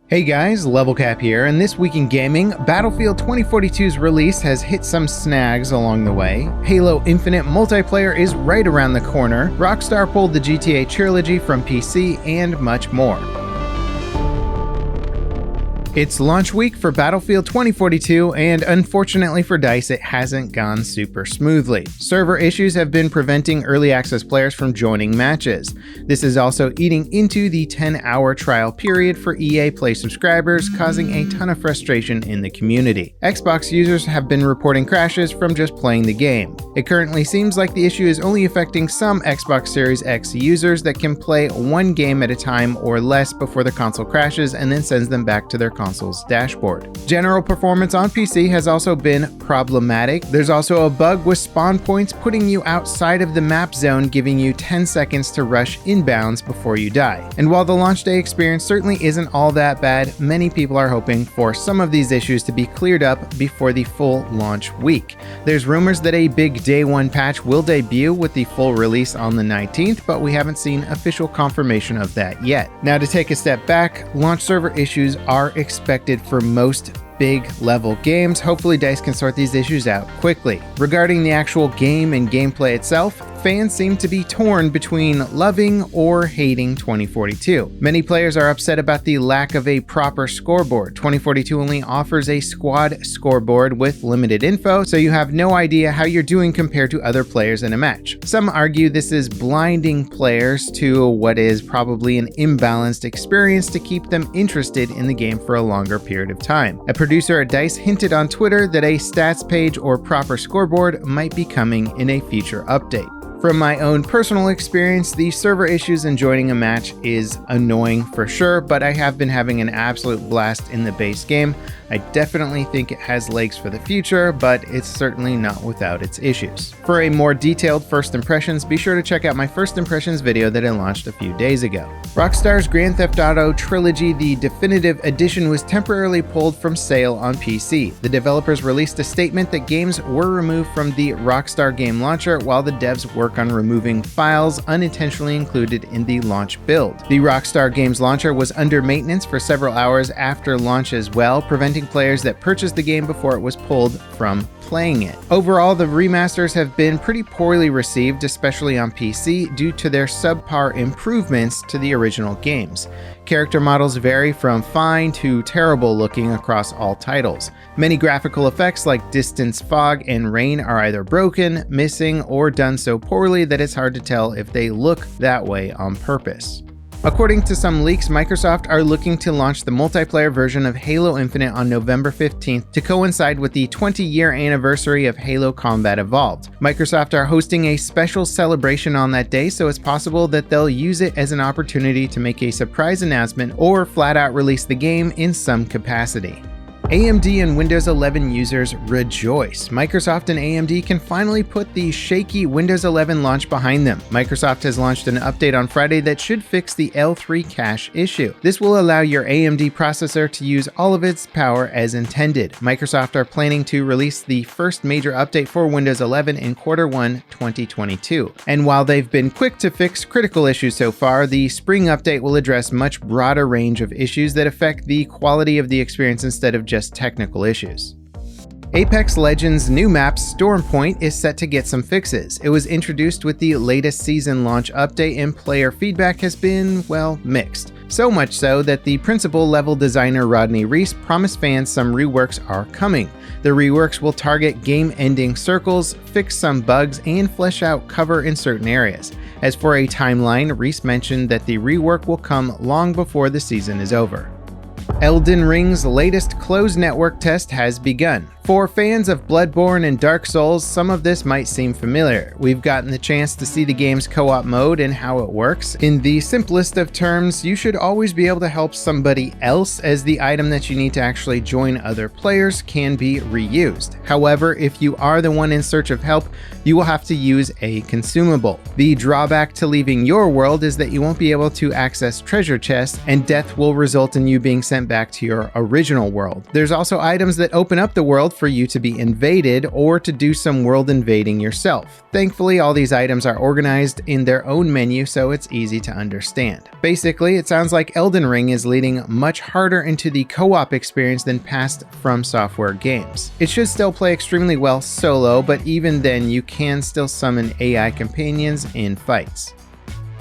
Hey guys, Level Cap here, and this week in gaming, Battlefield 2042's release has hit some snags along the way, Halo Infinite multiplayer is right around the corner, Rockstar pulled the GTA trilogy from PC, and much more. It's launch week for Battlefield 2042, and unfortunately for DICE, it hasn't gone super smoothly. Server issues have been preventing early access players from joining matches. This is also eating into the 10-hour trial period for EA Play subscribers, causing a ton of frustration in the community. Xbox users have been reporting crashes from just playing the game. It currently seems like the issue is only affecting some Xbox Series X users that can play one game at a time or less before the console crashes and then sends them back to their console's dashboard. General performance on PC has also been problematic. There's also a bug with spawn points putting you outside of the map zone, giving you 10 seconds to rush inbounds before you die. And while the launch day experience certainly isn't all that bad, many people are hoping for some of these issues to be cleared up before the full launch week. There's rumors that a big day one patch will debut with the full release on the 19th, but we haven't seen official confirmation of that yet. Now, to take a step back, launch server issues are expected for most big level games. Hopefully DICE can sort these issues out quickly. Regarding the actual game and gameplay itself, fans seem to be torn between loving or hating 2042. Many players are upset about the lack of a proper scoreboard. 2042 only offers a squad scoreboard with limited info, so you have no idea how you're doing compared to other players in a match. Some argue this is blinding players to what is probably an imbalanced experience to keep them interested in the game for a longer period of time. A producer at DICE hinted on Twitter that a stats page or proper scoreboard might be coming in a future update. From my own personal experience, the server issues in joining a match is annoying for sure, but I have been having an absolute blast in the base game. I definitely think it has legs for the future, but it's certainly not without its issues. For a more detailed first impressions, be sure to check out my first impressions video that I launched a few days ago. Rockstar's Grand Theft Auto Trilogy, the definitive edition, was temporarily pulled from sale on PC. The developers released a statement that games were removed from the Rockstar game launcher while the devs work on removing files unintentionally included in the launch build. The Rockstar Games launcher was under maintenance for several hours after launch as well, preventing players that purchased the game before it was pulled from playing it. Overall, the remasters have been pretty poorly received, especially on PC, due to their subpar improvements to the original games. Character models vary from fine to terrible looking across all titles. Many graphical effects like distance, fog, and rain are either broken, missing, or done so poorly that it's hard to tell if they look that way on purpose. According to some leaks, Microsoft are looking to launch the multiplayer version of Halo Infinite on November 15th to coincide with the 20-year anniversary of Halo Combat Evolved. Microsoft are hosting a special celebration on that day, so it's possible that they'll use it as an opportunity to make a surprise announcement or flat out release the game in some capacity. AMD and Windows 11 users rejoice. Microsoft and AMD can finally put the shaky Windows 11 launch behind them. Microsoft has launched an update on Friday that should fix the L3 cache issue. This will allow your AMD processor to use all of its power as intended. Microsoft are planning to release the first major update for Windows 11 in Q1 2022. And while they've been quick to fix critical issues so far, the spring update will address much broader range of issues that affect the quality of the experience instead of just technical issues. Apex Legends' new map, Stormpoint, is set to get some fixes. It was introduced with the latest season launch update, and player feedback has been, well, mixed. So much so that the principal level designer Rodney Reese promised fans some reworks are coming. The reworks will target game-ending circles, fix some bugs, and flesh out cover in certain areas. As for a timeline, Reese mentioned that the rework will come long before the season is over. Elden Ring's latest closed network test has begun. For fans of Bloodborne and Dark Souls, some of this might seem familiar. We've gotten the chance to see the game's co-op mode and how it works. In the simplest of terms, you should always be able to help somebody else, as the item that you need to actually join other players can be reused. However, if you are the one in search of help, you will have to use a consumable. The drawback to leaving your world is that you won't be able to access treasure chests, and death will result in you being sent back to your original world. There's also items that open up the world for you to be invaded or to do some world invading yourself. Thankfully, all these items are organized in their own menu, so it's easy to understand. Basically, it sounds like Elden Ring is leading much harder into the co-op experience than past From Software games. It should still play extremely well solo, but even then you can still summon AI companions in fights.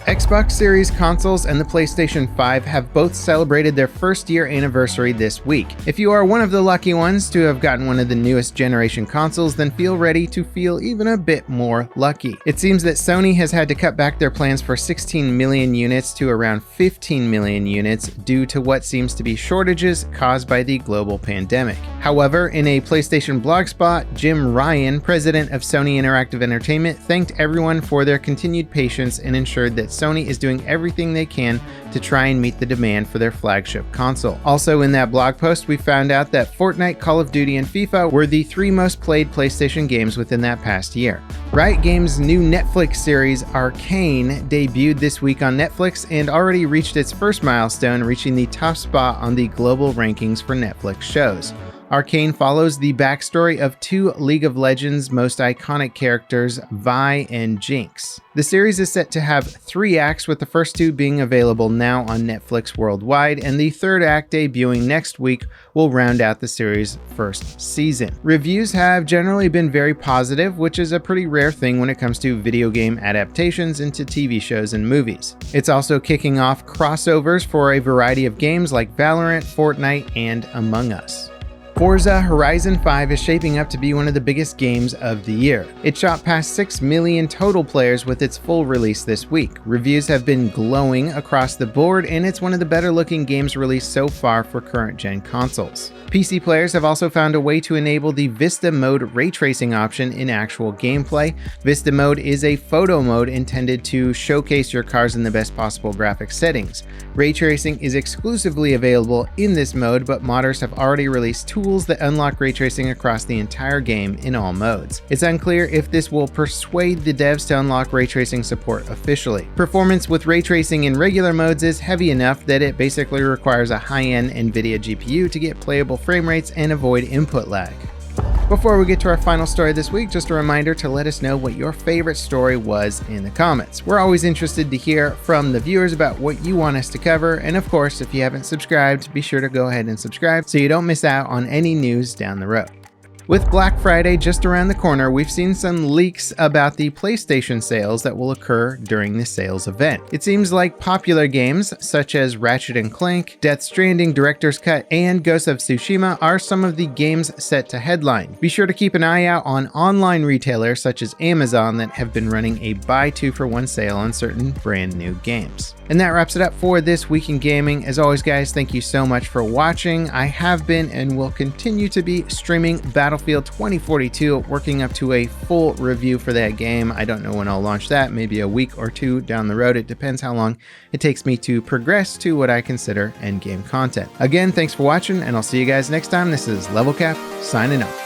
Xbox Series consoles and the PlayStation 5 have both celebrated their first year anniversary this week. If you are one of the lucky ones to have gotten one of the newest generation consoles, then feel ready to feel even a bit more lucky. It seems that Sony has had to cut back their plans for 16 million units to around 15 million units due to what seems to be shortages caused by the global pandemic. However, in a PlayStation blog spot, Jim Ryan, president of Sony Interactive Entertainment, thanked everyone for their continued patience and ensured that Sony is doing everything they can to try and meet the demand for their flagship console. Also in that blog post, we found out that Fortnite, Call of Duty, and FIFA were the 3 most played PlayStation games within that past year. Riot Games' new Netflix series Arcane debuted this week on Netflix and already reached its first milestone, reaching the top spot on the global rankings for Netflix shows. Arcane follows the backstory of 2 League of Legends' most iconic characters, Vi and Jinx. The series is set to have 3 acts, with the first 2 being available now on Netflix worldwide, and the 3rd act debuting next week will round out the series' first season. Reviews have generally been very positive, which is a pretty rare thing when it comes to video game adaptations into TV shows and movies. It's also kicking off crossovers for a variety of games like Valorant, Fortnite, and Among Us. Forza Horizon 5 is shaping up to be one of the biggest games of the year. It shot past 6 million total players with its full release this week. Reviews have been glowing across the board, and it's one of the better looking games released so far for current gen consoles. PC players have also found a way to enable the Vista Mode ray tracing option in actual gameplay. Vista Mode is a photo mode intended to showcase your cars in the best possible graphics settings. Ray tracing is exclusively available in this mode, but modders have already released tools that unlock ray tracing across the entire game in all modes. It's unclear if this will persuade the devs to unlock ray tracing support officially. Performance with ray tracing in regular modes is heavy enough that it basically requires a high-end NVIDIA GPU to get playable frame rates and avoid input lag. Before we get to our final story this week, just a reminder to let us know what your favorite story was in the comments. We're always interested to hear from the viewers about what you want us to cover, and of course, if you haven't subscribed, be sure to go ahead and subscribe so you don't miss out on any news down the road. With Black Friday just around the corner, we've seen some leaks about the PlayStation sales that will occur during the sales event. It seems like popular games such as Ratchet & Clank, Death Stranding Director's Cut, and Ghost of Tsushima are some of the games set to headline. Be sure to keep an eye out on online retailers such as Amazon that have been running a buy 2 for 1 sale on certain brand new games. And that wraps it up for this week in gaming. As always, guys, thank you so much for watching. I have been and will continue to be streaming Battlefield 2042, working up to a full review for that game. I don't know when I'll launch that, maybe a week or 2 down the road. It depends how long it takes me to progress to what I consider endgame content. Again, thanks for watching, and I'll see you guys next time. This is Level Cap, signing off.